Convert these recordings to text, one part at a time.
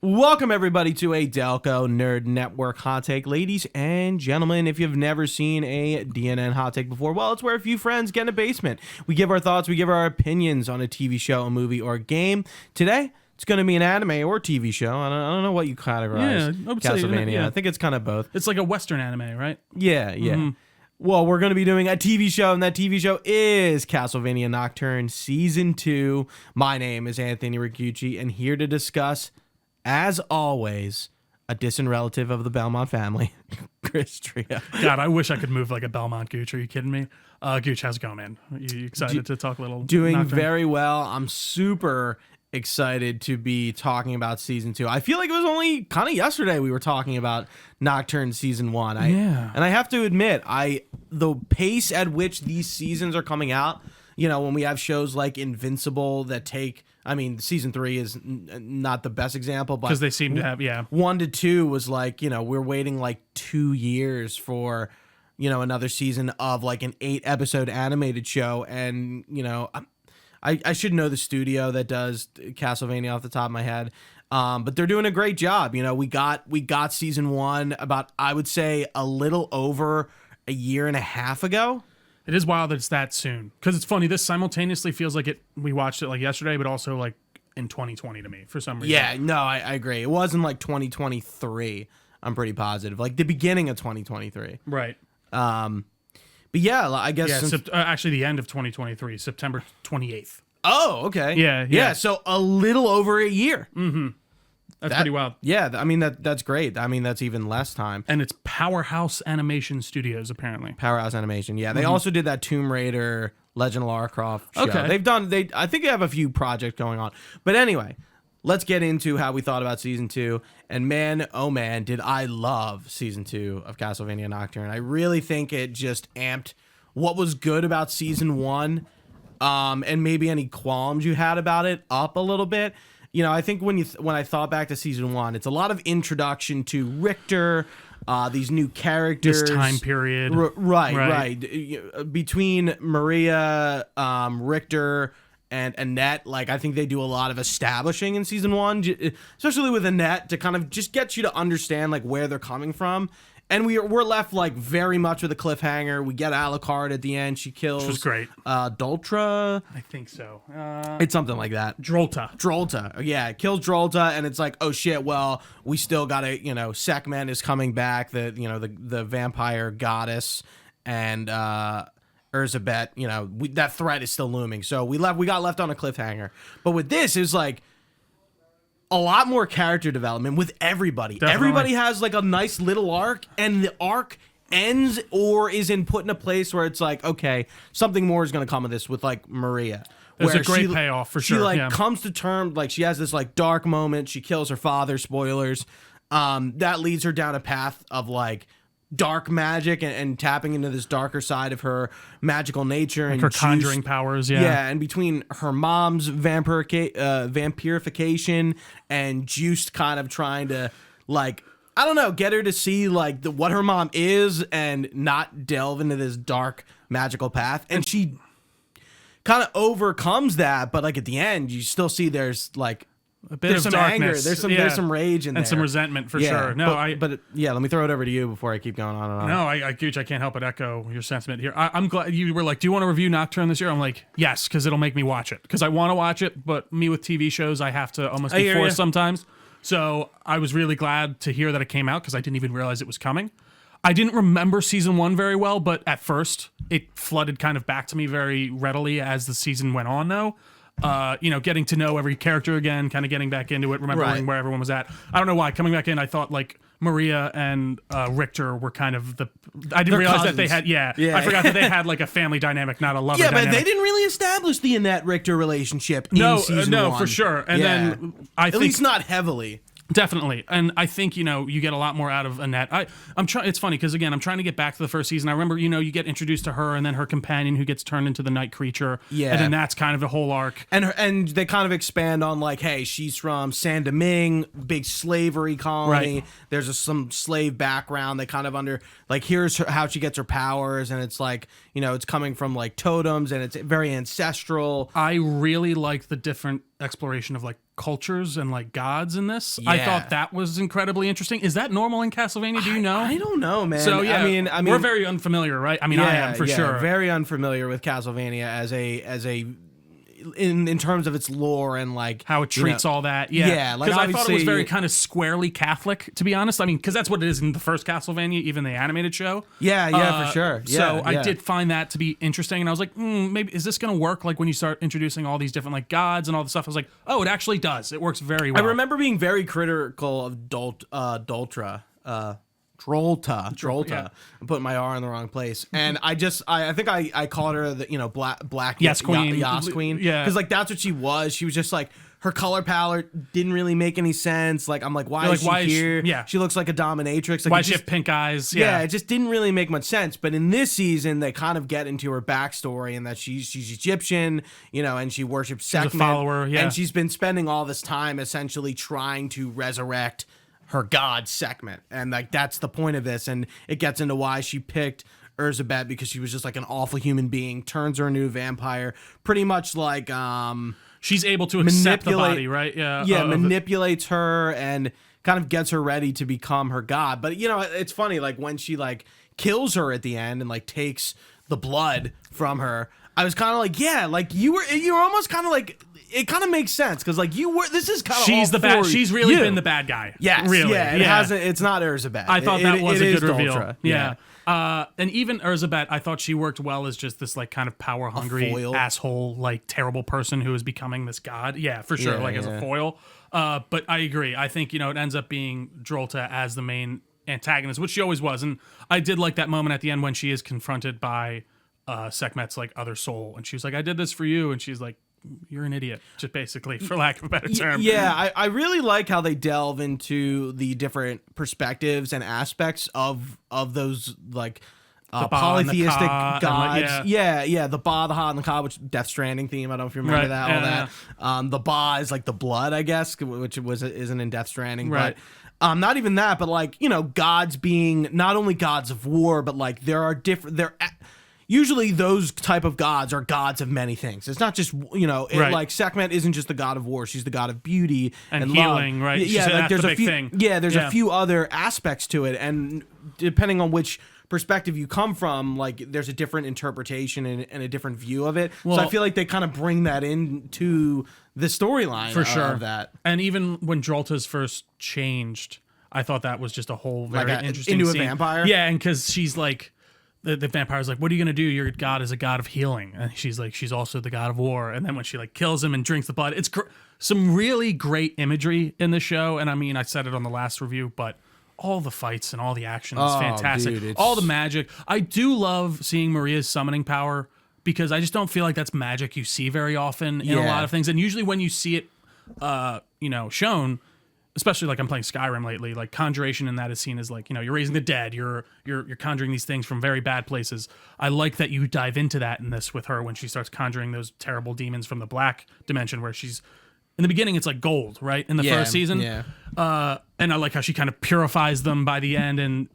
Welcome, everybody, to a Delco Nerd Network Hot Take. Ladies and gentlemen, if you've never seen a DNN Hot Take before, well, it's where a few friends get in a basement. We give our thoughts, we give our opinions on a TV show, a movie, or a game. Today, it's going to be an anime or TV show. I don't know what you categorize. I would Castlevania. say, yeah. I think it's kind of both. It's like a Western anime, right? Yeah. Well, we're going to be doing a TV show, and that TV show is Castlevania Nocturne Season 2. My name is Anthony Ragucci, and here to discuss, as always, a distant relative of the Belmont family, Chris Trio. God, I wish I could move like a Belmont Gooch. Are you kidding me? Gooch, how's it going, man? You excited to talk a little? Doing Nocturne? very well. I'm super excited to be talking about Season 2. I feel like it was only kind of yesterday we were talking about Nocturne Season 1. And I have to admit, the pace at which these seasons are coming out, you know, when we have shows like Invincible that take... I mean, Season 3 is not the best example, but... Because they seem to have, 1 to 2 was like, you know, we're waiting like 2 years for, you know, another season of like an 8-episode animated show. And, you know, I should know the studio that does Castlevania off the top of my head. But they're doing a great job. You know, we got Season 1 about, I would say, a little over a year and a half ago. It is wild that it's that soon. Because it's funny, this simultaneously feels like we watched it like yesterday, but also like in 2020 to me for some reason. Yeah, no, I agree. It wasn't like 2023. I'm pretty positive. Like the beginning of 2023. Right. But yeah, I guess... Yeah, actually the end of 2023, September 28th. Oh, okay. Yeah. So a little over a year. Mm-hmm. That's pretty wild. Yeah, I mean, that's great. I mean, that's even less time. And it's Powerhouse Animation Studios, apparently. Powerhouse Animation, yeah. They also did that Tomb Raider, Legend of Lara Croft show. Okay. I think they have a few projects going on. But anyway, let's get into how we thought about Season 2. And man, oh man, did I love Season 2 of Castlevania Nocturne. I really think it just amped what was good about Season 1, and maybe any qualms you had about it up a little bit. You know, I think when I thought back to Season 1, it's a lot of introduction to Richter, these new characters. This time period. Right. Between Maria, Richter, and Annette, like, I think they do a lot of establishing in Season 1, especially with Annette, to kind of just get you to understand, like, where they're coming from. And we're left, like, very much with a cliffhanger. We get Alucard at the end. She kills... Which was great. Doltra? I think so. It's something like that. Drolta. Yeah, it kills Drolta, and it's like, oh, shit, well, we still gotta, you know, Sekhmet is coming back, the vampire goddess, and Erzsébet, you know, that threat is still looming. So we got left on a cliffhanger. But with this, it was like... a lot more character development with everybody. Definitely. Everybody has like a nice little arc, and the arc ends or is put in a place where it's like, okay, something more is going to come of this with like Maria. There's a great payoff for sure. She like comes to terms, like she has this like dark moment. She kills her father. Spoilers. That leads her down a path of like dark magic and tapping into this darker side of her magical nature and her conjuring powers. And between her mom's vampirification and Juiced kind of trying to, like, I don't know, get her to see like what her mom is and not delve into this dark magical path, and she kind of overcomes that. But like at the end, you still see there's like a bit of some darkness. anger, there's some rage in there, and some resentment for sure. No, but let me throw it over to you before I keep going on and on. No, Gooch, I can't help but echo your sentiment here. I'm glad you were like, do you want to review Nocturne this year? I'm like, yes, because it'll make me watch it. Because I want to watch it, but me with TV shows, I have to almost be forced sometimes. So I was really glad to hear that it came out because I didn't even realize it was coming. I didn't remember Season 1 very well, but at first it flooded kind of back to me very readily as the season went on, though. You know, getting to know every character again, kind of getting back into it, remembering where everyone was at. I don't know why. Coming back in, I thought like Maria and Richter were kind of I didn't realize cousins. that they had. I forgot that they had like a family dynamic, not a lover dynamic. Yeah, but they didn't really establish the Annette Richter relationship in Season 1. For sure. And then I think... At least not heavily. Definitely. And I think, you know, you get a lot more out of Annette. I'm trying. It's funny because, again, I'm trying to get back to the first season. I remember, you know, you get introduced to her and then her companion who gets turned into the night creature. Yeah. And then that's kind of the whole arc. And they kind of expand on like, hey, she's from San Domingue, big slavery colony. Right. There's some slave background. They kind of here's how she gets her powers. And it's like, you know, it's coming from like totems and it's very ancestral. I really like the different exploration of like cultures and like gods in this. Yeah. I thought that was incredibly interesting. Is that normal in Castlevania? Do you know? I don't know, man. So yeah, I mean, we're very unfamiliar, right? I mean, I am for sure. Very unfamiliar with Castlevania as a in terms of its lore and like how it treats all that. Yeah, like because I thought it was obviously- very kind of squarely Catholic, to be honest. I mean, because that's what it is in the first Castlevania, even the animated show. Yeah, for sure. So I yeah. did find that to be interesting, and I was like, maybe is this going to work? Like when you start introducing all these different like gods and all the stuff, I was like, oh, it actually does. It works very well. I remember being very critical of Drolta. Yeah. I'm putting my R in the wrong place, and I think I called her the black Yes Queen. Yas Queen, Yeah. because like that's what she was. She was just like her color palette didn't really make any sense. Like I'm like, why is she here? Yeah, she looks like a dominatrix. Like, why does she have pink eyes? Yeah, it just didn't really make much sense. But in this season, they kind of get into her backstory and that she's Egyptian, and she worships Sekhmet, a follower, yeah. and she's been spending all this time essentially trying to resurrect her god Sekhmet, and like that's the point of this. And it gets into why she picked Erzsébet, because she was just like an awful human being, turns her into a vampire, pretty much like she's able to accept the body, right? Yeah, manipulates her and kind of gets her ready to become her god. But it's funny, like when she like kills her at the end and like takes the blood from her, I was kind of like, yeah, like you were almost kind of like, it kind of makes sense because like this is kind of she's the bad. She's really been the bad guy. Yes, really. Yeah, it hasn't. It's not Erzsébet. I thought that was a good reveal. Doltra. Yeah. And even Erzsébet, I thought she worked well as just this like kind of power hungry asshole, like terrible person who is becoming this god. Yeah, for sure. As a foil. But I agree. I think it ends up being Drolta as the main antagonist, which she always was. And I did like that moment at the end when she is confronted by Sekhmet's like other soul, and she was like, "I did this for you," and she's like, "You're an idiot," just basically, for lack of a better term. Yeah, I really like how they delve into the different perspectives and aspects of those like polytheistic gods. Yeah, the Ba, the Ha, and the Ka, which Death Stranding theme. I don't know if you remember that. The Ba is like the blood, I guess, which isn't in Death Stranding, right. But not even that, but like gods being not only gods of war, but like there are different. Usually those type of gods are gods of many things. It's not just, like Sekhmet isn't just the god of war. She's the god of beauty and healing, love. right? Yeah, like there's a few thing. Yeah, there's a few other aspects to it, and depending on which perspective you come from, like there's a different interpretation and a different view of it. Well, so I feel like they kind of bring that into the storyline for sure. Of that. And even when Drolta's first changed, I thought that was just a whole very interesting into scene. A vampire. Yeah, and because she's like, the vampire's like, what are you going to do? Your god is a god of healing. And she's like, she's also the god of war. And then when she like kills him and drinks the blood, it's some really great imagery in the show. And I mean, I said it on the last review, but all the fights and all the action is fantastic. Dude, all the magic. I do love seeing Maria's summoning power because I just don't feel like that's magic you see very often in a lot of things. And usually when you see it, shown, especially like I'm playing Skyrim lately, like conjuration in that is seen as like, you're raising the dead, you're conjuring these things from very bad places. I like that you dive into that in this with her when she starts conjuring those terrible demons from the black dimension, where she's in the beginning it's like gold, right? In the first season. Yeah. And I like how she kind of purifies them by the end, and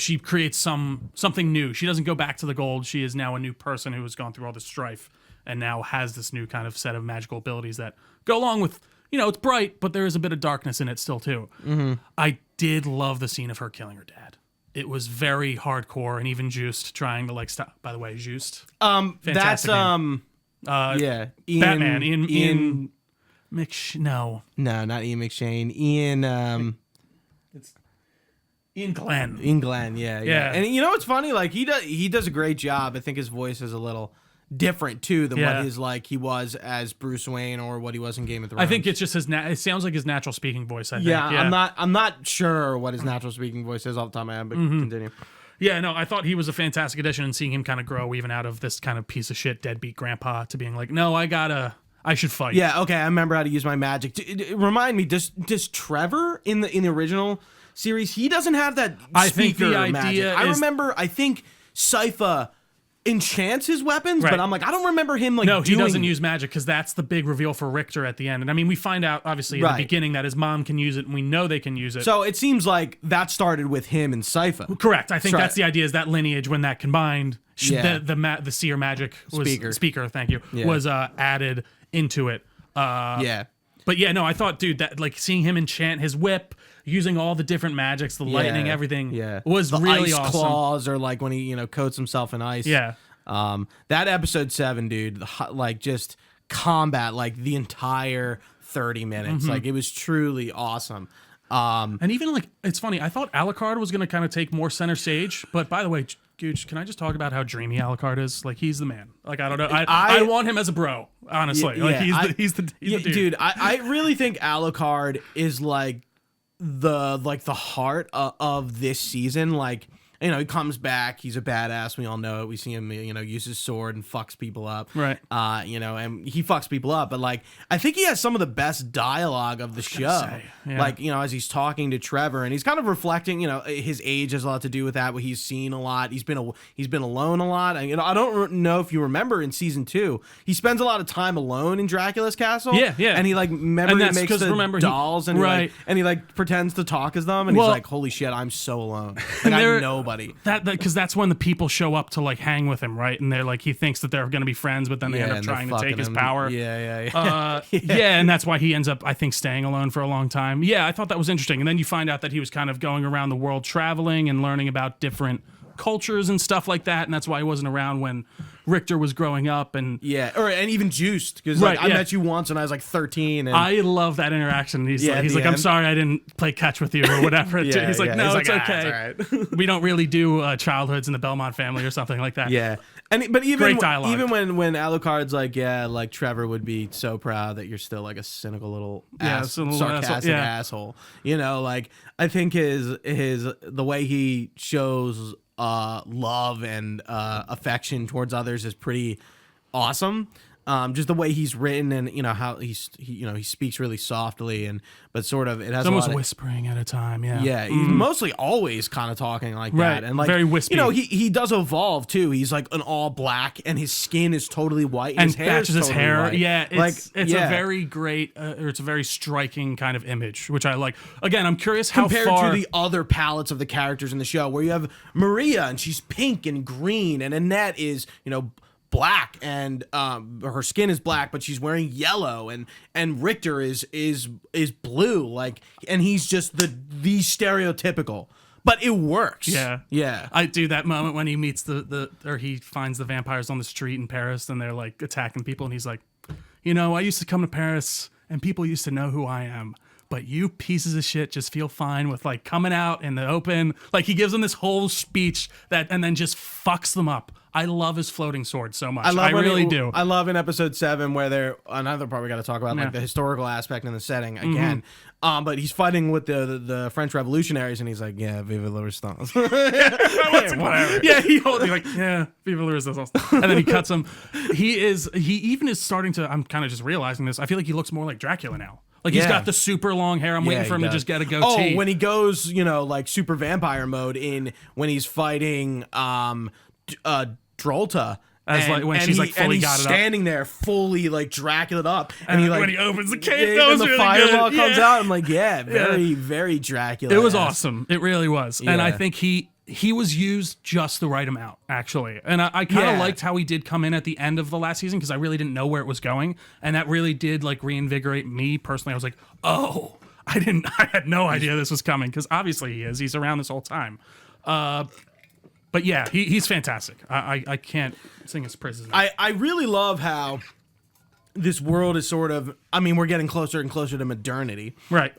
she creates something new. She doesn't go back to the gold. She is now a new person who has gone through all this strife and now has this new kind of set of magical abilities that go along with, it's bright, but there is a bit of darkness in it still too. Mm-hmm. I did love the scene of her killing her dad. It was very hardcore, and even Juiced trying to like stop. By the way, Juiced. That's name. Ian, Batman. Ian no, not Ian McShane. Ian. It's Ian Glenn. Ian Glenn. Yeah. And what's funny? Like he does a great job. I think his voice is a little different too than what he was as Bruce Wayne or what he was in Game of Thrones. I think it's just it sounds like his natural speaking voice. I think. Yeah, I'm not sure what his natural speaking voice is off the top of my head, but continue. Yeah, no, I thought he was a fantastic addition, and seeing him kind of grow even out of this kind of piece of shit deadbeat grandpa to being like, no, I should fight. Yeah, okay, I remember how to use my magic. Remind me, does Trevor in the original series, he doesn't have that speaker I think the idea magic. I think Sypha enchants his weapons, right. But I'm like, I don't remember him like. No, he doesn't use magic, because that's the big reveal for Richter at the end. And I mean, we find out obviously in the beginning that his mom can use it, and we know they can use it. So it seems like that started with him and Sypha. Correct. I think that's the idea, is that lineage, when that combined, the seer magic was speaker. Thank you, was added into it. Yeah. But yeah, no, I thought, dude, that like seeing him enchant his whip, using all the different magics, the lightning, everything, was the really ice awesome. claws, or like when he coats himself in ice. Yeah. That episode 7, dude, like just combat like the entire 30 minutes. Like it was truly awesome. And even like, it's funny, I thought Alucard was going to kind of take more center stage, but by the way, Gooch, can I just talk about how dreamy Alucard is? Like, he's the man. Like, I don't know. I want him as a bro, honestly. Like, he's the dude. Dude, I really think Alucard is like the heart of this season. Like, he comes back. He's a badass. We all know it. We see him, use his sword and fucks people up. Right. And he fucks people up. But, like, I think he has some of the best dialogue of the show. Like, as he's talking to Trevor, and he's kind of reflecting, his age has a lot to do with that. But he's seen a lot. He's been alone a lot. And, I don't know if you remember in season 2, he spends a lot of time alone in Dracula's castle. Yeah. And he, like, he makes the dolls, and he pretends to talk as them. And he's like, holy shit, I'm so alone. Like, I know. Because that's when the people show up to like hang with him, right? And they're like, he thinks that they're going to be friends, but then they end up trying to take his power. Yeah. And that's why he ends up, I think, staying alone for a long time. Yeah, I thought that was interesting. And then you find out that he was kind of going around the world traveling and learning about different cultures and stuff like that, and that's why he wasn't around when Richter was growing up. And and even Juiced, because I met you once when I was like 13. And I love that interaction. He's like, I'm sorry I didn't play catch with you or whatever. He's like, no, it's okay. It's all right. We don't really do childhoods in the Belmont family or something like that. Yeah. But even great dialogue. Even when Alucard's like, like Trevor would be so proud that you're still like a cynical little sarcastic asshole. Like I think his the way he shows love and affection towards others is pretty awesome. Just the way he's written, and how he speaks really softly, but sort of it has almost whispering at a time. He's mostly always kind of talking like that, and like very wispy. He does evolve too. He's like an all black, and his skin is totally white, and his hair is totally white. Yeah, it's a very great, or it's a very striking kind of image, which I like. Again, I'm curious how compared far to the other palettes of the characters in the show, where you have Maria and she's pink and green, and Annette is black, and her skin is black, but she's wearing yellow, and Richter is blue, like, and he's just the stereotypical, but it works. Yeah. I do that moment when he meets or he finds the vampires on the street in Paris, and they're like attacking people, and he's like, I used to come to Paris and people used to know who I am, but you pieces of shit just feel fine with like coming out in the open. Like, he gives them this whole speech and then just fucks them up. I love his floating sword so much. I really do. I love in episode 7 where another part we got to talk about, like the historical aspect and the setting again. But he's fighting with the French revolutionaries, and he's like, yeah, vive la resistance. Whatever. Yeah, he like, yeah, vive la resistance. And then he cuts him. He even is starting to, I'm kind of just realizing this, I feel like he looks more like Dracula now. Like, he's got the super long hair. I'm waiting for him to just get a goatee. Oh, when he goes, like super vampire mode when he's fighting Drolta. She's like fully got it up. Standing there fully like Dracula up, and when he opens the case, and the fireball comes out. I'm like, very, very Dracula. It was awesome. It really was, and I think he was used just the right amount, actually. And I kind of liked how he did come in at the end of the last season, because I really didn't know where it was going, and that really did like reinvigorate me personally. I was like, oh, I had no idea this was coming, because obviously he's around this whole time. But yeah, he's fantastic. I can't sing his praises enough. I really love how this world is sort of, we're getting closer and closer to modernity. Right.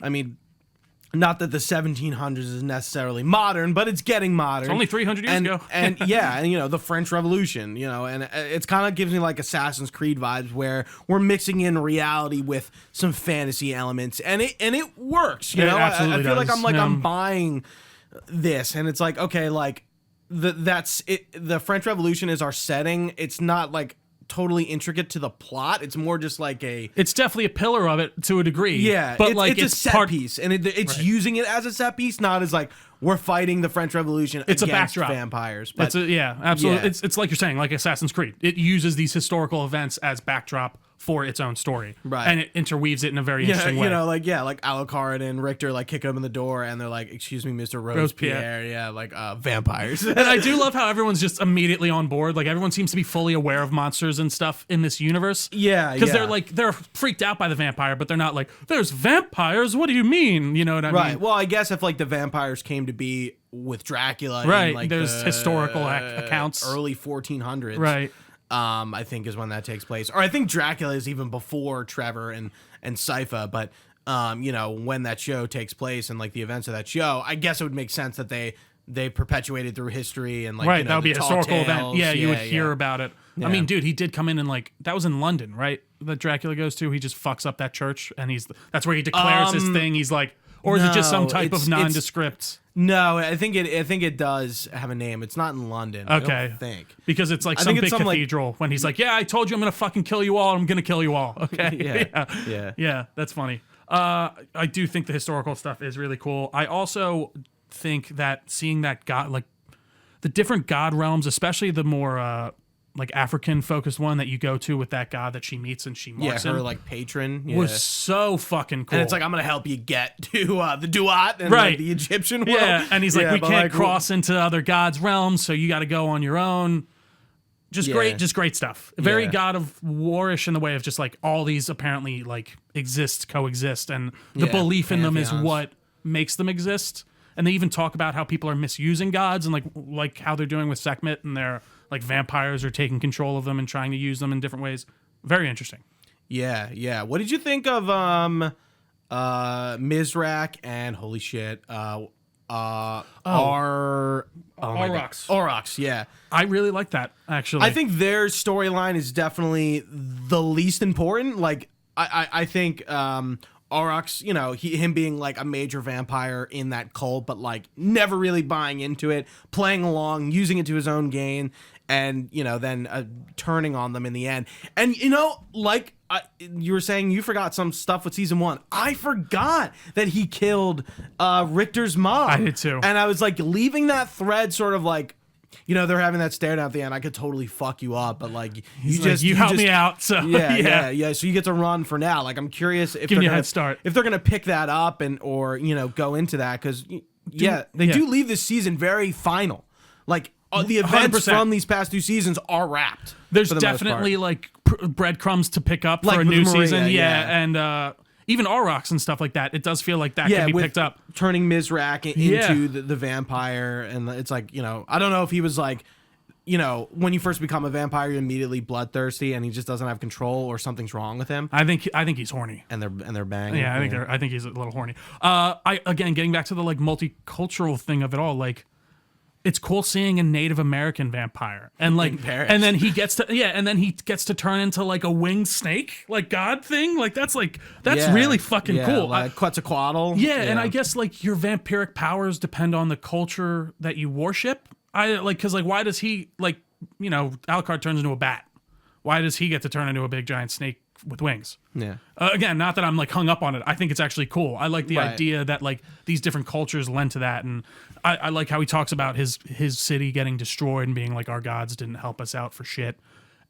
Not that the 1700s is necessarily modern, but it's getting modern. It's only 300 years ago. and the French Revolution, and it's kind of gives me like Assassin's Creed vibes, where we're mixing in reality with some fantasy elements, and it works. I feel like I'm buying this, and it's like, okay, like that's it. The French Revolution is our setting. It's not like totally intricate to the plot. It's more just like it's definitely a pillar of it to a degree. Yeah, but it's a set piece, and it's using it as a set piece, not as like we're fighting the French Revolution against backdrop. Vampires. But absolutely. Yeah. It's like you're saying, like Assassin's Creed. It uses these historical events as backdrop for its own story. Right. And it interweaves it in a very interesting way. You know, like, like Alucard and Richter, like, kick open the door, and they're like, excuse me, Mr. Robespierre. Yeah, like, vampires. And I do love how everyone's just immediately on board. Like, everyone seems to be fully aware of monsters and stuff in this universe. Yeah, Because they're freaked out by the vampire, but they're not like, there's vampires? What do you mean? You know what I mean? Right. Well, I guess if, like, the vampires came to be with Dracula right. in, like, there's historical accounts. Early 1400s. Right. I think is when that takes place. Or I think Dracula is even before Trevor and Sypha, but you know, when that show takes place and like the events of that show, I guess it would make sense that they perpetuated through history and like right, you know, that would be a historical event. Yeah, you would hear yeah. about it. Yeah. I mean, dude, he did come in and like that was in London, right? That Dracula goes to. He just fucks up that church, and that's where he declares his thing. He's like, or is it just some type of nondescript? No, I think it does have a name. It's not in London. Okay, I don't think because it's like some big cathedral. When he's like, "Yeah, I told you I'm gonna fucking kill you all. I'm gonna kill you all." Okay, yeah. That's funny. I do think the historical stuff is really cool. I also think that seeing that god, like the different god realms, especially the more like African focused one that you go to with that god that she meets and she marks her him, like patron was so fucking cool. And it's like, I'm gonna help you get to the Duat and right. like, the Egyptian world. Yeah, and he's like, we can't like, cross into other gods' realms, so you got to go on your own. Just great stuff. Very God of War-ish in the way of just like all these apparently like coexist, and the belief in them is what makes them exist. And they even talk about how people are misusing gods and like how they're doing with Sekhmet, and they're like vampires are taking control of them and trying to use them in different ways. Very interesting. Yeah. What did you think of Mizrak and holy shit, Aurochs, yeah. I really like that, actually. I think their storyline is definitely the least important. Like, I think Aurochs, you know, him being like a major vampire in that cult, but like never really buying into it, playing along, using it to his own gain, and, you know, then turning on them in the end. And, you know, like you were saying, you forgot some stuff with season 1. I forgot that he killed Richter's mom. I did too. And I was like leaving that thread sort of like, you know, they're having that stare down at the end. I could totally fuck you up, but like you helped me out. So yeah. So you get to run for now. Like, I'm curious if giving you a head start, if they're gonna pick that up or you know, go into that, because they do leave this season very final. Like the events 100%. From these past 2 seasons are wrapped. There's definitely like breadcrumbs to pick up like for a new Maria, season. And even Aurochs and stuff like that. It does feel like that can be picked up. Turning Mizrak into the vampire, and it's like, you know, I don't know if he was like, you know, when you first become a vampire, you're immediately bloodthirsty, and he just doesn't have control, or something's wrong with him. I think he's horny, and they're banging. Yeah, I think he's a little horny. Again, getting back to the like multicultural thing of it all, like, it's cool seeing a Native American vampire, and like, and then he gets to turn into like a winged snake, like god thing. Like that's really fucking cool. Like Quetzalcoatl. Yeah, and I guess like your vampiric powers depend on the culture that you worship. Because why does he, like, you know, Alucard turns into a bat? Why does he get to turn into a big giant snake with wings? Yeah. Again, not that I'm like hung up on it. I think it's actually cool. I like the idea that like these different cultures lend to that, and I like how he talks about his city getting destroyed and being like, our gods didn't help us out for shit,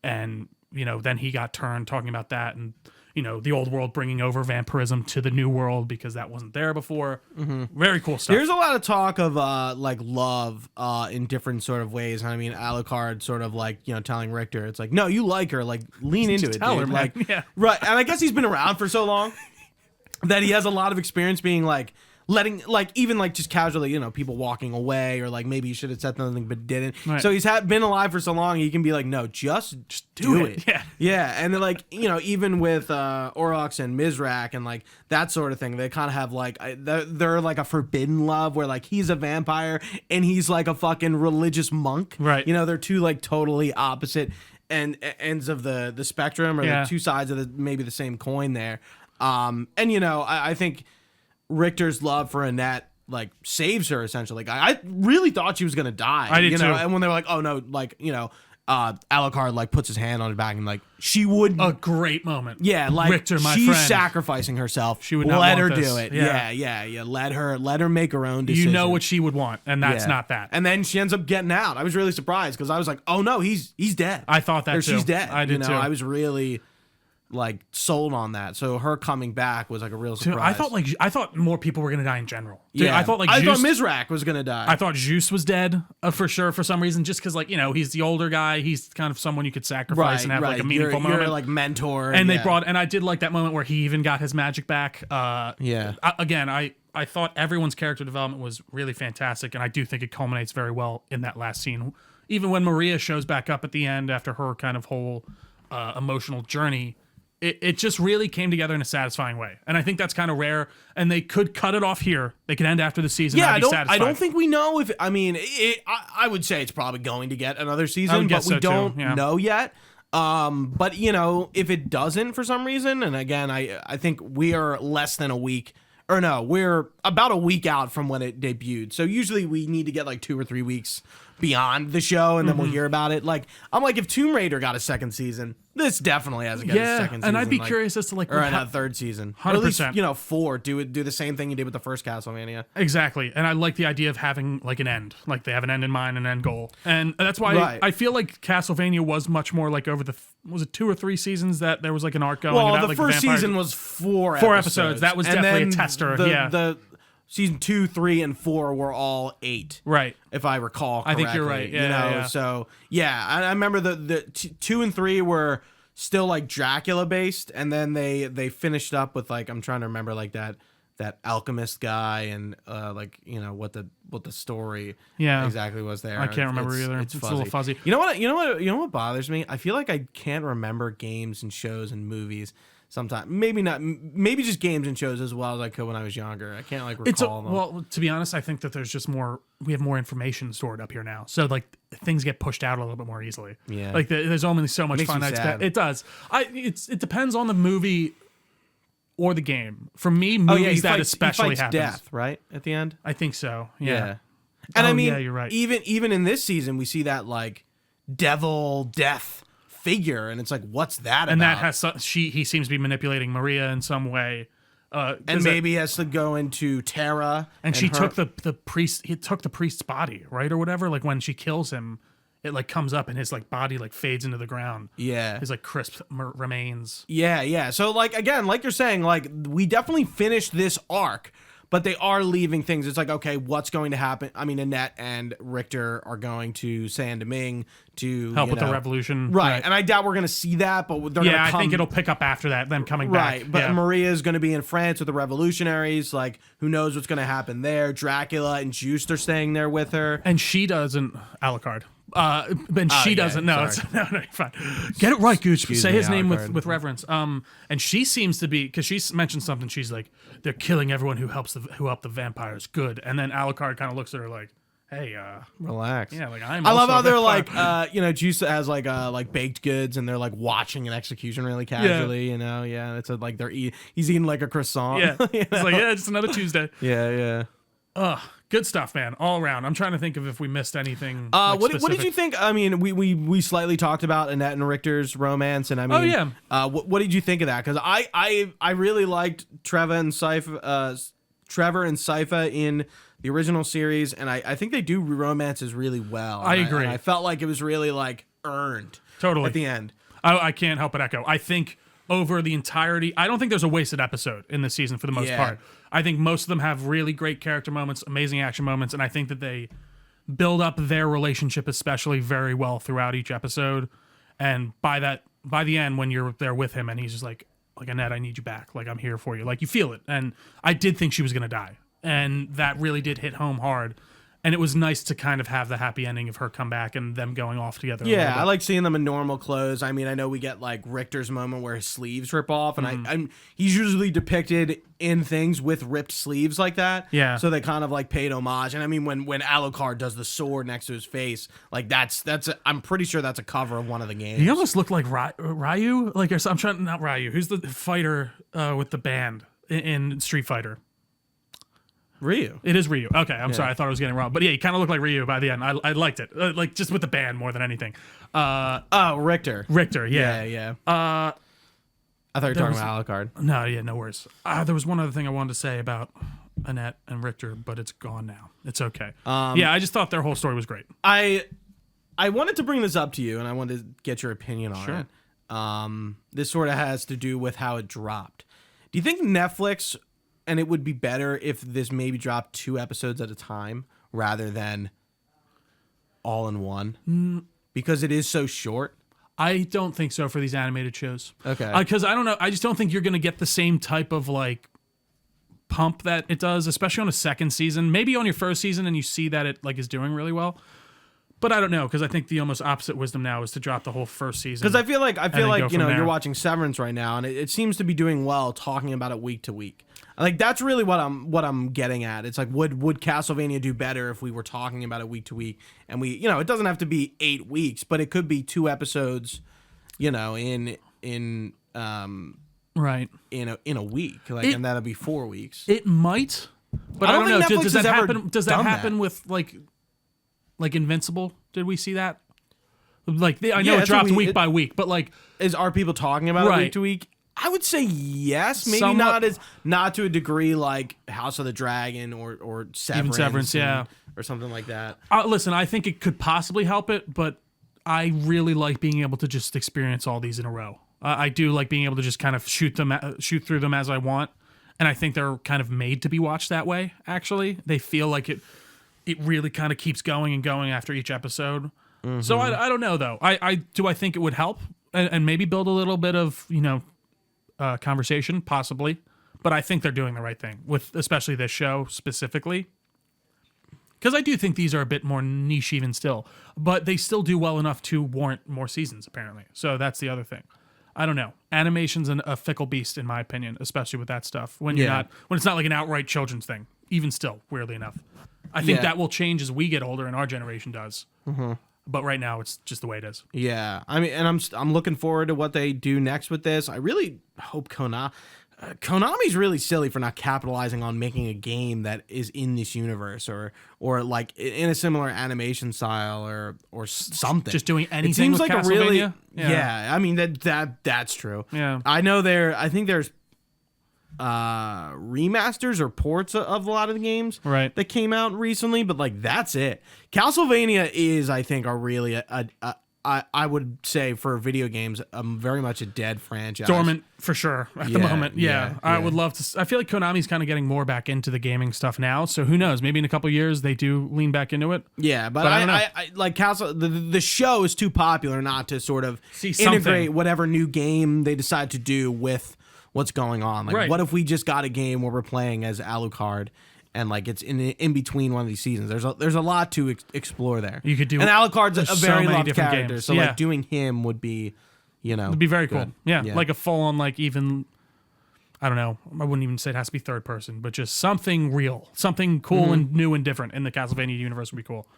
and you know, then he got turned talking about that, and you know, the old world bringing over vampirism to the new world because that wasn't there before. Mm-hmm. Very cool stuff. There's a lot of talk of like love in different sort of ways. I mean, Alucard sort of like, you know, telling Richter, it's like, no, you like her, like lean into it, tell dude. her, Like, right. And I guess he's been around for so long that he has a lot of experience being like letting, like, even like just casually, you know, people walking away, or like maybe you should have said something but didn't. Right. So he's been alive for so long, he can be like, no, just do it. Yeah. And then like, you know, even with Aurochs and Mizrak and like that sort of thing, they kind of have like they're like a forbidden love where like he's a vampire and he's like a fucking religious monk. Right. You know, they're two like totally opposite ends of the spectrum, or the two sides of maybe the same coin there. And you know, I think Richter's love for Annette like saves her essentially. Like, I really thought she was gonna die. I did you too. know? And when they were like, oh no, like, you know, Alucard like puts his hand on his back and like she would. A great moment. Yeah, like Richter, my she's friend, sacrificing herself. She would not let want her this. do it. Yeah. Yeah. Let her make her own decision. You know what she would want, and that's not that. And then she ends up getting out. I was really surprised because I was like, oh no, he's dead. I thought that too. She's dead. I did too. I was really. like sold on that. So her coming back was like a real surprise. Dude, I thought more people were gonna die in general. Dude, I thought Mizrak was gonna die. I thought Juice was dead for sure for some reason, just because like he's the older guy. He's kind of someone you could sacrifice and have like a meaningful moment. You're like mentor. And I did like that moment where he even got his magic back. I thought everyone's character development was really fantastic, and I do think it culminates very well in that last scene. Even when Maria shows back up at the end after her kind of whole emotional journey. It just really came together in a satisfying way. And I think that's kind of rare. And they could cut it off here. They could end after the season. Yeah, I don't think we know if... I mean, I would say it's probably going to get another season, but we don't know yet. But, if it doesn't for some reason, and again, I think we are less than a week... Or no, we're about a week out from when it debuted. So usually we need to get like 2 or 3 weeks beyond the show, and then we'll hear about it. Like, I'm like, if Tomb Raider got a second season, this definitely has to get a second season. And I'd be curious as to like... Or a third season. 100%. Or at least, 4. Do the same thing you did with the first Castlevania. Exactly. And I like the idea of having like an end. Like they have an end in mind, an end goal. And that's why I feel like Castlevania was much more like over the... Was it 2 or 3 seasons that there was like an arc going? Well, about, the like, first season was 4 episodes. That was definitely a tester. The season 2, 3, and 4 were all 8. Right. If I recall correctly. I think you're right. Yeah. So, I remember the 2 and 3 were still like Dracula based, and then they finished up with like, I'm trying to remember like that alchemist guy and what the story exactly was there. I can't remember either. It's a little fuzzy. You know what bothers me? I feel like I can't remember games and shows and movies sometimes. Maybe not. Maybe just games and shows as well as I could when I was younger. I can't like recall them. Well, to be honest, I think that there's just more. We have more information stored up here now, so like things get pushed out a little bit more easily. Yeah. Like there's only so much fun. It does. It depends on the movie or the game. For me, movies that especially happens. Death, right? At the end? I think so. Yeah. And I mean, you're right. Even in this season, we see that like devil death figure, and it's like, what's that and about? And that has he seems to be manipulating Maria in some way. And maybe has to go into Terra. And she took the priest. He took the priest's body, right, or whatever. Like when she kills him, it like comes up and his like body like fades into the ground. Yeah, his like crisp remains. Yeah. So like again, like you're saying, like we definitely finished this arc, but they are leaving things. It's like, okay, what's going to happen? I mean, Annette and Richter are going to Saint-Domingue to help with the revolution, right? And I doubt we're going to see that, but they're going to come. I think it'll pick up after that. Them coming back, right? But Maria is going to be in France with the revolutionaries. Like, who knows what's going to happen there? Dracula and Juiced are staying there with her, and she doesn't. Alucard. But she doesn't know. It's no, you're fine. Get it right, Gooch. Say his name with reverence. And she seems to be, because she mentioned something. She's like, they're killing everyone who helped the vampires. Good. And then Alucard kind of looks at her like, hey, relax. Yeah, like I love how they're like, Juice has like baked goods, and they're like watching an execution really casually. It's like he's eating like a croissant. Yeah, it's like just another Tuesday. Yeah. Good stuff, man, all around. I'm trying to think of if we missed anything. What did you think? I mean, we slightly talked about Annette and Richter's romance, and I mean, what did you think of that? Because I really liked Trevor and Sypha in the original series, and I think they do romances really well. I agree. I felt like it was really like earned totally at the end. I can't help but echo. I think over the entirety, I don't think there's a wasted episode in this season for the most part. I think most of them have really great character moments, amazing action moments, and I think that they build up their relationship especially very well throughout each episode. And by the end, when you're there with him and he's just like Annette, I need you back. Like, I'm here for you. Like, you feel it. And I did think she was going to die. And that really did hit home hard. And it was nice to kind of have the happy ending of her come back and them going off together. Yeah, I like seeing them in normal clothes. I mean, I know we get like Richter's moment where his sleeves rip off, and he's usually depicted in things with ripped sleeves like that. Yeah. So they kind of like paid homage. And I mean, when Alucard does the sword next to his face, like I'm pretty sure that's a cover of one of the games. He almost looked like Ryu. Like, I'm trying, not Ryu. Who's the fighter with the band in Street Fighter? Ryu. It is Ryu. Okay, I'm sorry. I thought I was getting it wrong. But yeah, he kind of looked like Ryu by the end. I liked it. Like, just with the band more than anything. Richter. Richter, yeah. I thought you were talking about Alucard. No worries. There was one other thing I wanted to say about Annette and Richter, but it's gone now. It's okay. I just thought their whole story was great. I wanted to bring this up to you, and I wanted to get your opinion on it. this sort of has to do with how it dropped. Do you think Netflix, and it would be better if this maybe dropped 2 episodes at a time rather than all in one? Because it is so short. I don't think so for these animated shows. Okay. Because I don't know. I just don't think you're going to get the same type of like pump that it does, especially on a second season. Maybe on your first season and you see that it like is doing really well. But I don't know, because I think the almost opposite wisdom now is to drop the whole first season. Because I feel like you know, there. you're watching Severance right now, and it seems to be doing well talking about it week to week. Like that's really what I'm getting at. It's like would Castlevania do better if we were talking about it week to week, and we, you know, it doesn't have to be 8 weeks, but it could be 2 episodes, you know, in right in a week, like, and that'll be 4 weeks. It might, but I don't know. Does that happen? Does that happen with like Invincible? Did we see that? Like I know it dropped week by week, but like, are people talking about it week to week? I would say yes, maybe somewhat. not to a degree like House of the Dragon or Severance, even Severance, or something like that. Listen, I think it could possibly help it, but I really like being able to just experience all these in a row. I do like being able to just kind of shoot through them as I want, and I think they're kind of made to be watched that way. Actually, they feel like it really kind of keeps going and going after each episode. Mm-hmm. So I don't know though. I think it would help and maybe build a little bit of, you know, conversation possibly, but I think they're doing the right thing with especially this show specifically, because I do think these are a bit more niche even still, but they still do well enough to warrant more seasons apparently. So that's the other thing. I don't know. Animation's a fickle beast in my opinion, especially with that stuff when it's not like an outright children's thing. Even still, weirdly enough, I think that will change as we get older and our generation does. Mm-hmm. But right now, it's just the way it is. Yeah, I mean, and I'm looking forward to what they do next with this. I really hope Konami's really silly for not capitalizing on making a game that is in this universe or like in a similar animation style or something. Just doing anything. It seems with like Castlevania? I mean that's true. Yeah, I know I think there's remasters or ports of a lot of the games that came out recently, but like that's it. Castlevania is, I think, really I would say for video games very much a dead franchise, dormant for sure at the moment. I would love to. I feel like Konami's kind of getting more back into the gaming stuff now, so who knows, maybe in a couple years they do lean back into it. But I like the show is too popular not to sort of integrate whatever new game they decide to do with what's going on. Like, what if we just got a game where we're playing as Alucard and like it's in between one of these seasons? There's a lot to explore there. You could do, and Alucard's a very loved character, games. So like doing him would be, you know, it'd be very cool. Yeah, like a full on, like, even, I don't know, I wouldn't even say it has to be third person, but just something real, something cool and new and different in the Castlevania universe would be cool.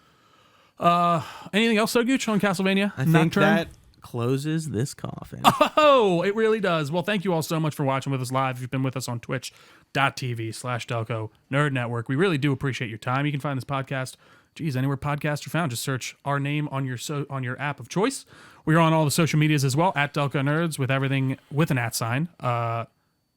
Anything else, so Gooch, on Castlevania? I think that closes this coffin. Oh, it really does. Well, thank you all so much for watching with us live. If you've been with us on twitch.tv/Delco Nerd Network, we really do appreciate your time. You can find this podcast, anywhere podcasts are found. Just search our name on your app of choice. We're on all the social medias as well, at Delco Nerds, with everything with an @ sign. Got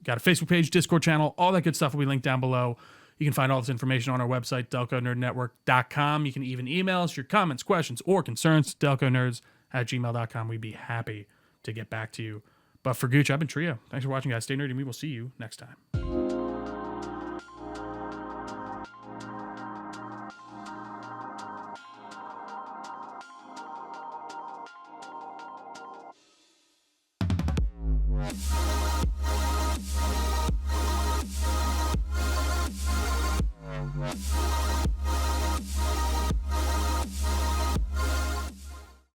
a Facebook page, Discord channel, all that good stuff will be linked down below. You can find all this information on our website, DelcoNerdNetwork.com. You can even email us your comments, questions, or concerns to DelcoNerds@gmail.com. We'd be happy to get back to you. But for Gooch, I've been Trio. Thanks for watching, guys. Stay nerdy, and we will see you next time.